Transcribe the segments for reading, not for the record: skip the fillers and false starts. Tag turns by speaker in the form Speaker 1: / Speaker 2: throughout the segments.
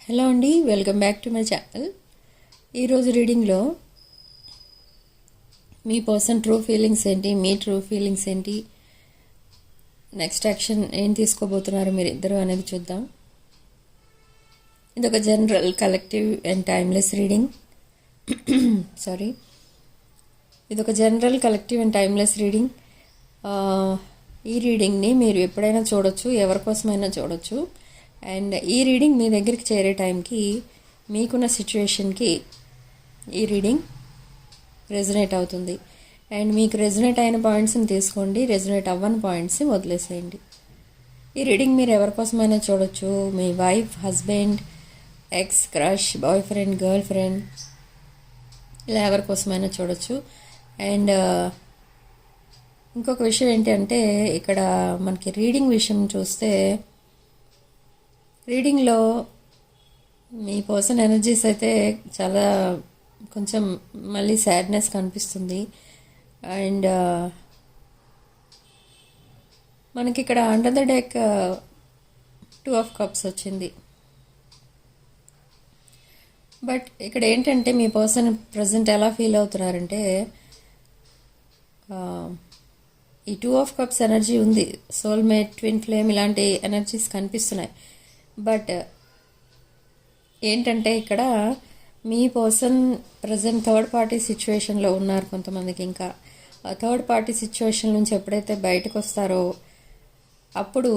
Speaker 1: Hello అండి, welcome back to my channel. ఈరోజు రీడింగ్లో మీ person true feelings ఏంటి, మీ ట్రూ ఫీలింగ్స్ ఏంటి, నెక్స్ట్ యాక్షన్ ఏం తీసుకోబోతున్నారు మీరు ఇద్దరు అనేది చూద్దాం. ఇది ఒక general, collective and timeless reading. Sorry, ఇది ఒక general, collective and timeless reading. ఈ రీడింగ్ని మీరు ఎప్పుడైనా చూడొచ్చు, ఎవరికోసమైనా చూడొచ్చు. అండ్ ఈ రీడింగ్ మీ దగ్గరికి చేరే టైంకి మీకున్న సిచ్యువేషన్కి ఈ రీడింగ్ రెజొనేట్ అవుతుంది. అండ్ మీకు రెజొనేట్ అయిన పాయింట్స్ని తీసుకోండి, రెజొనేట్ అవ్వని పాయింట్స్ని వదిలేసేయండి. ఈ రీడింగ్ మీరు ఎవరికోసమైనా చూడొచ్చు. మీ wife, husband, ex, crush, boyfriend, girlfriend, ఇలా ఎవరికోసమైనా చూడొచ్చు. అండ్ ఇంకొక విషయం ఏంటి అంటే, ఇక్కడ మనకి రీడింగ్ విషయం చూస్తే, రీడింగ్లో మీ పర్సన్ ఎనర్జీస్ అయితే చాలా కొంచెం మళ్ళీ సాడ్నెస్ కనిపిస్తుంది. అండ్ మనకి ఇక్కడ under the deck 2 of Cups వచ్చింది. బట్ ఇక్కడ ఏంటంటే, మీ పర్సన్ ప్రజెంట్ ఎలా ఫీల్ అవుతున్నారంటే, ఈ 2 of Cups ఎనర్జీ ఉంది, సోల్మేట్, ట్విన్ ఫ్లేమ్ ఇలాంటి ఎనర్జీస్ కనిపిస్తున్నాయి. బట్ ఏంటంటే, ఇక్కడ మీ పర్సన్ ప్రజెంట్ థర్డ్ పార్టీ సిచ్యువేషన్లో ఉన్నారు. కొంతమందికి ఇంకా ఆ థర్డ్ పార్టీ సిచ్యువేషన్ నుంచి ఎప్పుడైతే బయటకు వస్తారో అప్పుడు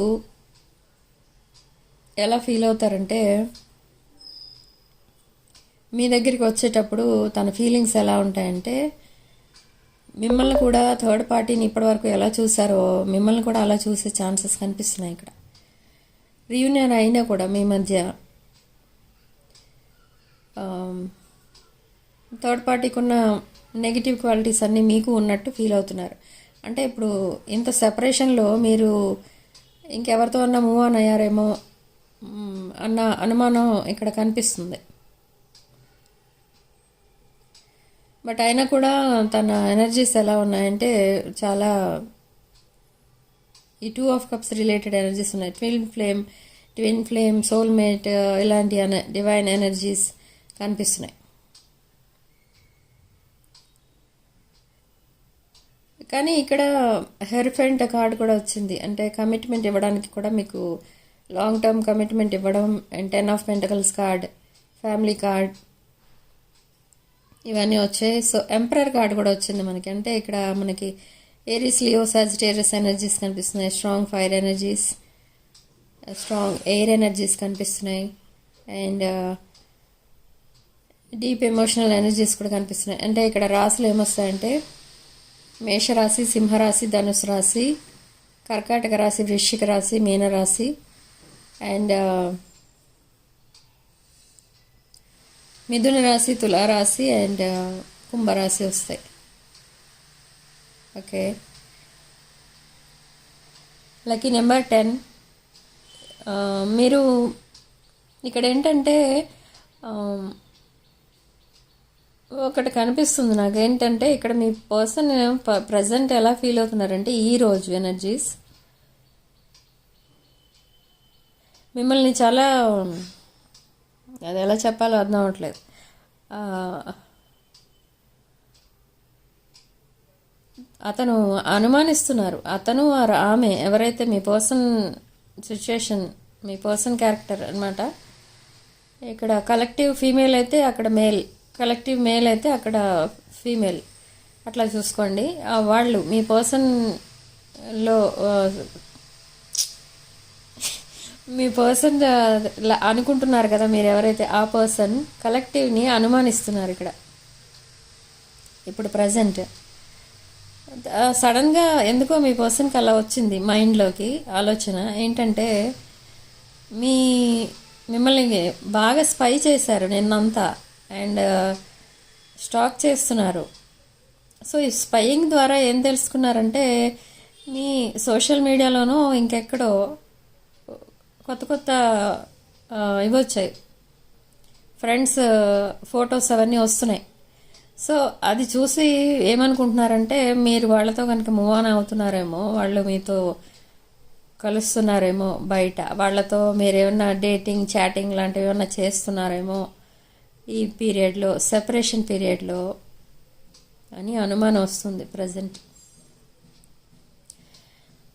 Speaker 1: ఎలా ఫీల్ అవుతారంటే, మీ దగ్గరికి వచ్చేటప్పుడు తన ఫీలింగ్స్ ఎలా ఉంటాయంటే, మిమ్మల్ని కూడా థర్డ్ పార్టీని ఇప్పటివరకు ఎలా చూసారో మిమ్మల్ని కూడా అలా చూసే ఛాన్సెస్ కనిపిస్తున్నాయి. ఇక్కడ రీయూనియన్ అయినా కూడా మీ మధ్య థర్డ్ పార్టీకి ఉన్న నెగిటివ్ క్వాలిటీస్ అన్నీ మీకు ఉన్నట్టు ఫీల్ అవుతున్నారు. అంటే ఇప్పుడు ఇంత సెపరేషన్లో మీరు ఇంకెవరితో అన్నా మూవ్ ఆన్ అయ్యారేమో అన్న అనుమానం ఇక్కడ కనిపిస్తుంది. బట్ అయినా కూడా తన ఎనర్జీస్ ఎలా ఉన్నాయంటే, చాలా ఈ 2 of Cups రిలేటెడ్ ఎనర్జీస్ ఉన్నాయి. ట్విన్ ఫ్లేమ్, సోల్మేట్ ఇలాంటి డివైన్ ఎనర్జీస్ కనిపిస్తున్నాయి. కానీ ఇక్కడ హెర్ఫెంట్ కార్డ్ కూడా వచ్చింది. అంటే కమిట్మెంట్ ఇవ్వడానికి కూడా, మీకు లాంగ్ టర్మ్ కమిట్మెంట్ ఇవ్వడం. And 10 of Pentacles card, family card ఇవన్నీ వచ్చాయి. సో ఎంపరర్ కార్డ్ కూడా వచ్చింది మనకి. అంటే ఇక్కడ మనకి ఏరిస్, లియో, సాజిటేరియస్ ఎనర్జీస్ కనిపిస్తున్నాయి. Strong fire energies, strong air energies కనిపిస్తున్నాయి. అండ్ డీప్ ఎమోషనల్ ఎనర్జీస్ కూడా కనిపిస్తున్నాయి. అంటే ఇక్కడ రాశులు ఏమొస్తాయంటే, మేషరాశి, సింహరాశి, ధనుసు రాశి, కర్కాటక రాశి, వృశ్చిక రాశి, మీనరాశి అండ్ మిథున రాశి, తులారాశి అండ్ కుంభరాశి వస్తాయి. Okay, lucky number 10. మీరు ఇక్కడ ఏంటంటే, ఒకటి కనిపిస్తుంది నాకేంటంటే, ఇక్కడ మీ పర్సన్ ప్రజెంట్ ఎలా ఫీల్ అవుతున్నారంటే, ఈరోజు ఎనర్జీస్ మిమ్మల్ని చాలా, అది ఎలా చెప్పాలో అర్థం అవ్వట్లేదు. అతను అనుమానిస్తున్నారు. అతను ఆమె ఎవరైతే మీ పర్సన్ సిచ్యుయేషన్, మీ పర్సన్ క్యారెక్టర్ అనమాట. ఇక్కడ కలెక్టివ్ ఫీమేల్ అయితే అక్కడ మేల్, కలెక్టివ్ మేల్ అయితే అక్కడ ఫీమేల్, అట్లా చూసుకోండి. వాళ్ళు మీ పర్సన్లో మీ పర్సన్ అనుకుంటున్నారు కదా, మీరు ఎవరైతే ఆ పర్సన్ కలెక్టివ్ని అనుమానిస్తున్నారు. ఇక్కడ ఇప్పుడు ప్రజెంట్ సడన్గా ఎందుకో మీ పర్సన్కి అలా వచ్చింది మైండ్లోకి ఆలోచన ఏంటంటే, మిమ్మల్ని బాగా స్పై చేశారు నిన్నంతా అండ్ స్టాక్ చేస్తున్నారు. సో ఈ స్పైయింగ్ ద్వారా ఏం తెలుసుకున్నారంటే, మీ సోషల్ మీడియాలోనూ ఇంకెక్కడో కొత్త కొత్త ఇవి వచ్చాయి, ఫ్రెండ్స్ ఫొటోస్ అవన్నీ వస్తున్నాయి. సో అది చూసి ఏమనుకుంటున్నారంటే, మీరు వాళ్ళతో కనుక మూవ్ ఆన్ అవుతున్నారేమో, వాళ్ళు మీతో కలుస్తున్నారేమో బయట, వాళ్ళతో మీరేమన్నా డేటింగ్ చాటింగ్ లాంటివి ఏమన్నా చేస్తున్నారేమో ఈ పీరియడ్లో, సెపరేషన్ పీరియడ్లో అని అనుమానం వస్తుంది ప్రజెంట్.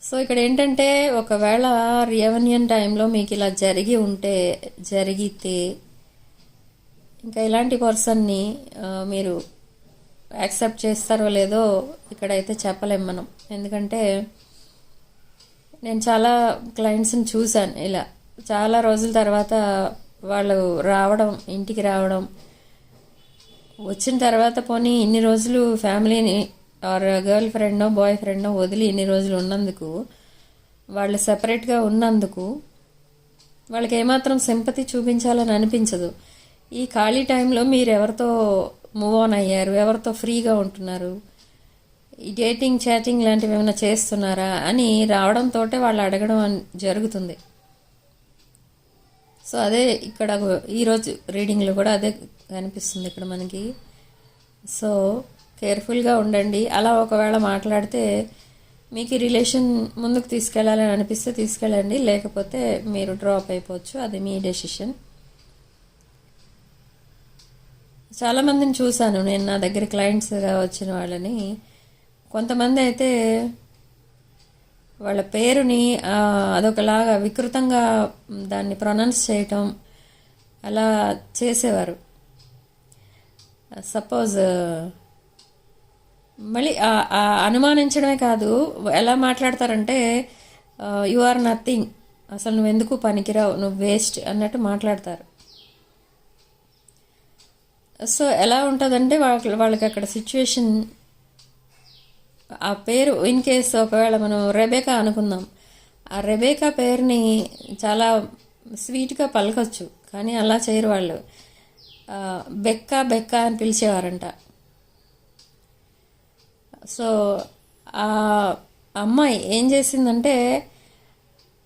Speaker 1: సో ఇక్కడ ఏంటంటే ఒకవేళ రియూనియన్ టైంలో మీకు ఇలా జరిగితే ఇంకా ఇలాంటి పర్సన్ని మీరు యాక్సెప్ట్ చేస్తారో లేదో ఇక్కడైతే చెప్పలేం మనం. ఎందుకంటే నేను చాలా క్లయింట్స్ని చూశాను, ఇలా చాలా రోజుల తర్వాత వాళ్ళు రావడం, ఇంటికి రావడం, వచ్చిన తర్వాత పోనీ ఇన్ని రోజులు ఫ్యామిలీని ఆర్ గర్ల్ ఫ్రెండో బాయ్ ఫ్రెండో వదిలి ఇన్ని రోజులు ఉన్నందుకు, వాళ్ళు సెపరేట్గా ఉన్నందుకు వాళ్ళకి ఏమాత్రం సింపతి చూపించాలని అనిపించదు. ఈ ఖాళీ టైంలో మీరు ఎవరితో మూవ్ ఆన్ అయ్యారు, ఎవరితో ఫ్రీగా ఉంటున్నారు, ఈ డేటింగ్ చాటింగ్ లాంటివి ఏమైనా చేస్తున్నారా అని రావడంతో వాళ్ళు అడగడం జరుగుతుంది. సో అదే ఇక్కడ ఈరోజు రీడింగ్లో కూడా అదే కనిపిస్తుంది ఇక్కడ మనకి. సో కేర్ఫుల్గా ఉండండి. అలా ఒకవేళ మాట్లాడితే మీకు ఈ రిలేషన్ ముందుకు తీసుకెళ్లాలని అనిపిస్తే తీసుకెళ్ళండి, లేకపోతే మీరు డ్రాప్ అయిపోవచ్చు, అది మీ డెసిషన్. చాలామందిని చూశాను నేను, నా దగ్గర క్లయింట్స్గా వచ్చిన వాళ్ళని. కొంతమంది అయితే వాళ్ళ పేరుని అదొకలాగా వికృతంగా దాన్ని ప్రొనౌన్స్ చేయటం అలా చేసేవారు. సపోజ్ మళ్ళీ అనుమానించడమే కాదు, ఎలా మాట్లాడతారంటే యు ఆర్ నథింగ్, అసలు నువ్వెందుకు పనికిరావు, నువ్వు వేస్ట్ అన్నట్టు మాట్లాడతారు. సో ఎలా ఉంటుందంటే వాళ్ళకి అక్కడ సిచ్యువేషన్, ఆ పేరు ఇన్ కేస్ ఒకవేళ మనం రెబేకా అనుకుందాం, ఆ రెబేకా పేరుని చాలా స్వీట్గా పలకొచ్చు, కానీ అలా చేయరు వాళ్ళు. బెక్కా బెక్కా అని పిలిచేవారంట. సో ఆ అమ్మాయి ఏం చేసిందంటే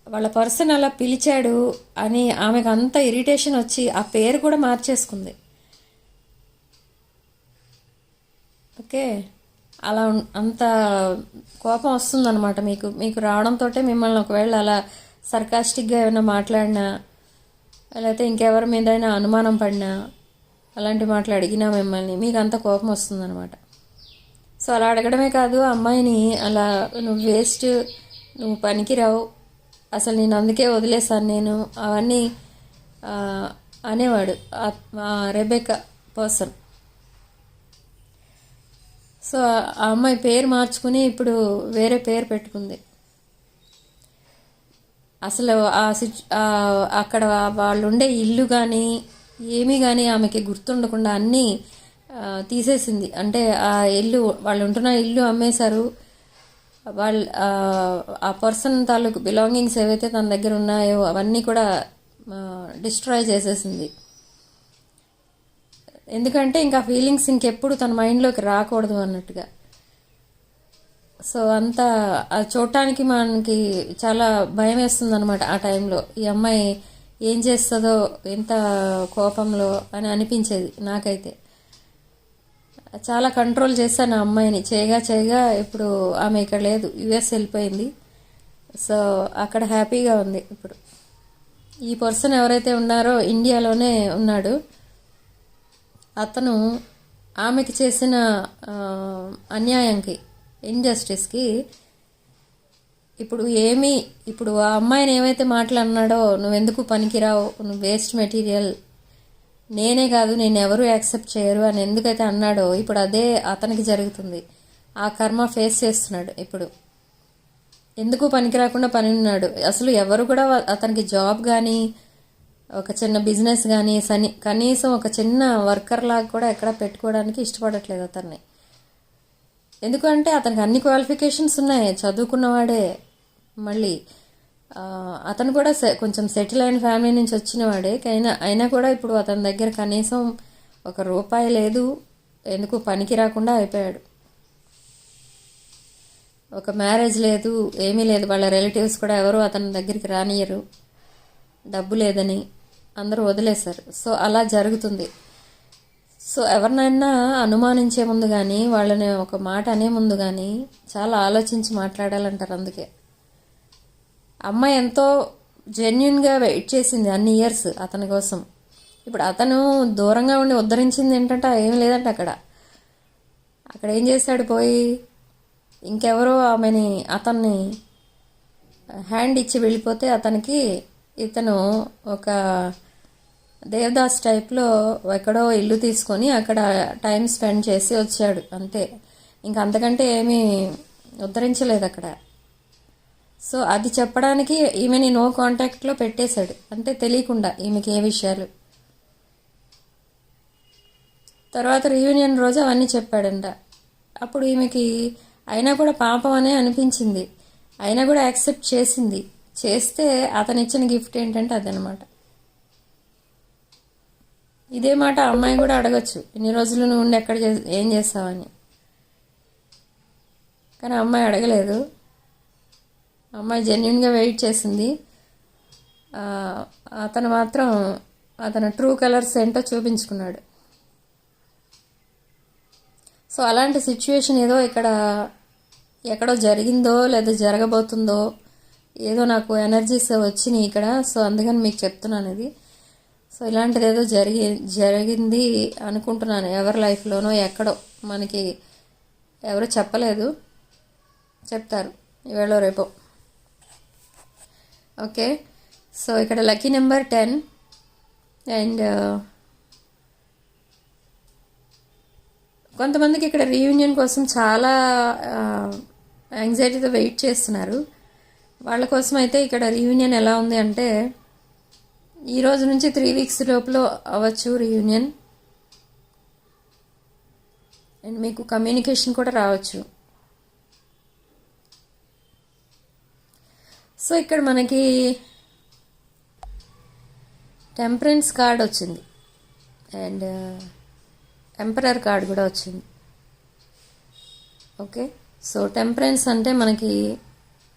Speaker 1: వాళ్ళ పర్సన్ అలా పిలిచాడు అని ఆమెకు అంత ఇరిటేషన్ వచ్చి ఆ పేరు కూడా మార్చేసుకుంది. ఓకే, అలా అంత కోపం వస్తుందన్నమాట మీకు రావడంతో. మిమ్మల్ని ఒకవేళ అలా సర్కాస్టిక్గా ఏమైనా మాట్లాడినా, లేకపోతే ఇంకెవరి మీదైనా అనుమానం పడినా, అలాంటి మాటలు అడిగినా మిమ్మల్ని, మీకు అంత కోపం వస్తుందన్నమాట. సో అలా అడగడమే కాదు, అమ్మాయిని అలా నువ్వు వేస్ట్, నువ్వు పనికిరావు, అసలు నేను అందుకే వదిలేసాను నేను, అవన్నీ అనేవాడు రెబెకా పర్సన్. సో ఆ అమ్మాయి పేరు మార్చుకుని ఇప్పుడు వేరే పేరు పెట్టుకుంది. అసలు అక్కడ వాళ్ళు ఉండే ఇల్లు కానీ ఏమీ కానీ ఆమెకి గుర్తుండకుండా అన్నీ తీసేసింది. అంటే ఆ ఇల్లు, వాళ్ళు ఉంటున్న ఇల్లు అమ్మేశారు. వాళ్ళు ఆ పర్సన్ తాలూకు బిలాంగింగ్స్ ఏవైతే తన దగ్గర ఉన్నాయో అవన్నీ కూడా డిస్ట్రాయ్ చేసేసింది. ఎందుకంటే ఇంకా ఫీలింగ్స్ ఇంకెప్పుడు తన మైండ్లోకి రాకూడదు అన్నట్టుగా. సో అంతా అది చూడటానికి మనకి చాలా భయం వేస్తుంది అనమాట ఆ టైంలో. ఈ అమ్మాయి ఏం చేస్తుందో ఎంత కోపంలో అని అనిపించేది నాకైతే. చాలా కంట్రోల్ చేశాను ఆ అమ్మాయిని, చేయగా ఇప్పుడు ఆమె ఇక్కడ లేదు, యుఎస్ వెళ్ళిపోయింది. సో అక్కడ హ్యాపీగా ఉంది ఇప్పుడు. ఈ పర్సన్ ఎవరైతే ఉన్నారో ఇండియాలోనే ఉన్నాడు. అతను ఆమెకి చేసిన అన్యాయంకి, ఇన్జస్టిస్కి ఇప్పుడు ఆ అమ్మాయిని ఏమైతే మాట్లాడినాడో, నువ్వెందుకు పనికిరావు, నువ్వు వేస్ట్ మెటీరియల్, నేనే కాదు నేను ఎవరు యాక్సెప్ట్ చేయరు అని ఎందుకైతే అన్నాడో, ఇప్పుడు అదే అతనికి జరుగుతుంది. ఆ కర్మ ఫేస్ చేస్తున్నాడు ఇప్పుడు. ఎందుకు పనికిరాకుండా పని ఉన్నాడు. అసలు ఎవరు కూడా అతనికి జాబ్ కానీ, ఒక చిన్న బిజినెస్ కానీ, కనీసం ఒక చిన్న వర్కర్ లాగా కూడా ఎక్కడ పెట్టుకోవడానికి ఇష్టపడట్లేదు అతన్ని. ఎందుకంటే అతనికి అన్ని క్వాలిఫికేషన్స్ ఉన్నాయి, చదువుకున్నవాడే. మళ్ళీ అతను కూడా కొంచెం సెటిల్ అయిన ఫ్యామిలీ నుంచి వచ్చినవాడే. అయినా కూడా ఇప్పుడు అతని దగ్గర కనీసం ₹1 లేదు, ఎందుకు పనికి రాకుండా అయిపోయాడు. ఒక మ్యారేజ్ లేదు, ఏమీ లేదు. వాళ్ళ రిలేటివ్స్ కూడా ఎవరు అతని దగ్గరికి రానియరు, డబ్బు లేదని అందరూ వదిలేశారు. సో అలా జరుగుతుంది. సో ఎవరినైనా అనుమానించే ముందు కానీ, వాళ్ళని ఒక మాట అనే ముందు కానీ చాలా ఆలోచించి మాట్లాడాలంటారు. అందుకే అమ్మాయి ఎంతో జెన్యున్గా వెయిట్ చేసింది అన్ని ఇయర్స్ అతని కోసం. ఇప్పుడు అతను దూరంగా ఉండి ఉద్ధరించింది ఏంటంటే ఏం లేదంట అక్కడ. అక్కడ ఏం చేశాడు పోయి, ఇంకెవరో ఆమెని అతన్ని హ్యాండ్ ఇచ్చి వెళ్ళిపోతే అతనికి ఇతను ఒక దేవదాస్ టైప్లో ఎక్కడో ఇల్లు తీసుకొని అక్కడ టైం స్పెండ్ చేసి వచ్చాడు అంతే. ఇంకా అంతకంటే ఏమీ ఉద్ధరించలేదు అక్కడ. సో అది చెప్పడానికి ఈమెని నో కాంటాక్ట్లో పెట్టేశాడు, అంటే తెలియకుండా ఈమెకి ఏ విషయాలు. తర్వాత రీయూనియన్ రోజు అవన్నీ చెప్పాడంట. అప్పుడు ఈమెకి అయినా కూడా పాపం అనే అనిపించింది, అయినా కూడా యాక్సెప్ట్ చేసింది. చేస్తే అతను ఇచ్చిన గిఫ్ట్ ఏంటంటే అదనమాట. ఇదే మాట అమ్మాయి కూడా అడగచ్చు, ఇన్ని రోజులు నువ్వు ఉండి ఎక్కడ ఏం చేస్తావని. కానీ అమ్మాయి అడగలేదు. అమ్మాయి జెన్యున్గా వెయిట్ చేసింది. అతను మాత్రం అతను ట్రూ కలర్స్ ఏంటో చూపించుకున్నాడు. సో అలాంటి సిచ్యువేషన్ ఏదో ఇక్కడ ఎక్కడో జరిగిందో లేదా జరగబోతుందో ఏదో నాకు ఎనర్జీస్ వచ్చినాయి ఇక్కడ. సో అందుకని మీకు చెప్తున్నాను ఇది. సో ఇలాంటిది ఏదో జరిగింది అనుకుంటున్నాను ఎవరి లైఫ్లోనో ఎక్కడో, మనకి ఎవరు చెప్పలేదు, చెప్తారు ఇవాళ రేపో. ఓకే, సో ఇక్కడ లక్కీ నెంబర్ 10 అండ్ కొంతమందికి ఇక్కడ రీయూనియన్ కోసం చాలా యాంగ్జైటీతో వెయిట్ చేస్తున్నారు. వాళ్ళ కోసం అయితే ఇక్కడ రీయూనియన్ ఎలా ఉంది అంటే, ఈ రోజు నుంచి 3 వీక్స్ లోపల అవ్వచ్చు రీయూనియన్. అండ్ మీకు కమ్యూనికేషన్ కూడా రావచ్చు. సో ఇక్కడ మనకి టెంపరెన్స్ కార్డ్ వచ్చింది అండ్ ఎంపరర్ కార్డ్ కూడా వచ్చింది. ఓకే, సో టెంపరెన్స్ అంటే మనకి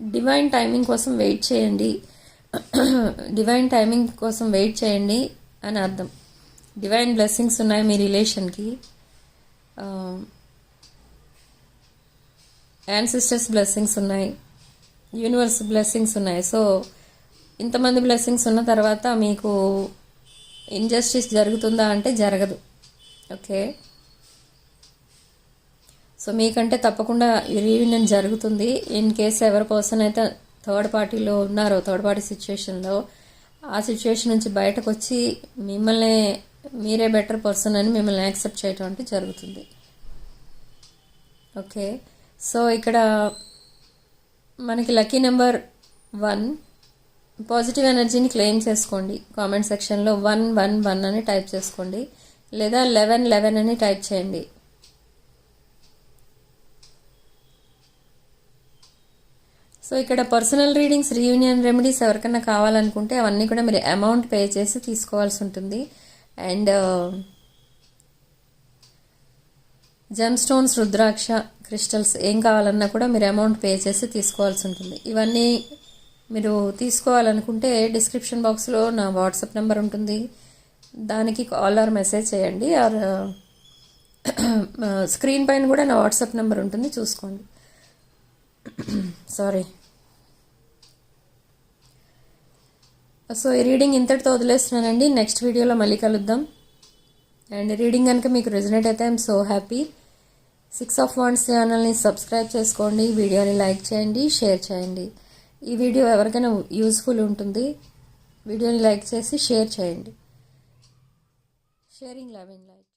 Speaker 1: డివైన్ టైమింగ్ కోసం వెయిట్ చేయండి, డివైన్ టైమింగ్ కోసం వెయిట్ చేయండి అని అర్థం. డివైన్ బ్లెస్సింగ్స్ ఉన్నాయి మీ రిలేషన్కి, యాన్సిస్టర్స్ బ్లెస్సింగ్స్ ఉన్నాయి, యూనివర్స్ బ్లెస్సింగ్స్ ఉన్నాయి. సో ఇంతమంది బ్లెస్సింగ్స్ ఉన్న తర్వాత మీకు ఇంజస్టిస్ జరుగుతుందా అంటే జరగదు. ఓకే, సో మీకంటే తప్పకుండా రీయూనియన్ జరుగుతుంది. ఇన్ కేస్ ఎవరి పర్సన్ అయితే థర్డ్ పార్టీలో ఉన్నారో, థర్డ్ పార్టీ సిచ్యువేషన్లో, ఆ సిచ్యువేషన్ నుంచి బయటకు వచ్చి మిమ్మల్ని మీరే బెటర్ పర్సన్ అని మిమ్మల్ని యాక్సెప్ట్ చేయటం అంటే జరుగుతుంది. ఓకే, సో ఇక్కడ మనకి లక్కీ నెంబర్ 1. పాజిటివ్ ఎనర్జీని క్లెయిమ్ చేసుకోండి. కామెంట్ సెక్షన్లో 111 అని టైప్ చేసుకోండి, లేదా 1111 అని టైప్ చేయండి. సో ఇక్కడ పర్సనల్ రీడింగ్స్, రీయూనియన్ రెమెడీస్ ఎవరికైనా కావాలనుకుంటే అవన్నీ కూడా మీరు అమౌంట్ పే చేసి తీసుకోవాల్సి ఉంటుంది. And gem stones, rudraksha, crystals ఏం కావాలన్నా కూడా మీరు అమౌంట్ పే చేసి తీసుకోవాల్సి ఉంటుంది. ఇవన్నీ మీరు తీసుకోవాలనుకుంటే డిస్క్రిప్షన్ బాక్స్లో నా వాట్సాప్ నెంబర్ ఉంటుంది, దానికి కాల్ ఆర్ మెసేజ్ చేయండి. ఆర్ స్క్రీన్ పైన కూడా నా వాట్సాప్ నెంబర్ ఉంటుంది, చూసుకోండి. సారీ. సో ఈ రీడింగ్ ఇంతటితో వదిలేస్తున్నానండి. నెక్స్ట్ వీడియోలో మళ్ళీ కలుద్దాం. అండ్ రీడింగ్ కనుక మీకు రెజనేట్ అయితే I'm so happy. 6 of Wands ఛానల్ని సబ్స్క్రైబ్ చేసుకోండి, వీడియోని లైక్ చేయండి, షేర్ చేయండి. ఈ వీడియో ఎవరికైనా యూస్ఫుల్ ఉంటుంది, వీడియోని లైక్ చేసి షేర్ చేయండి. Sharing love in life.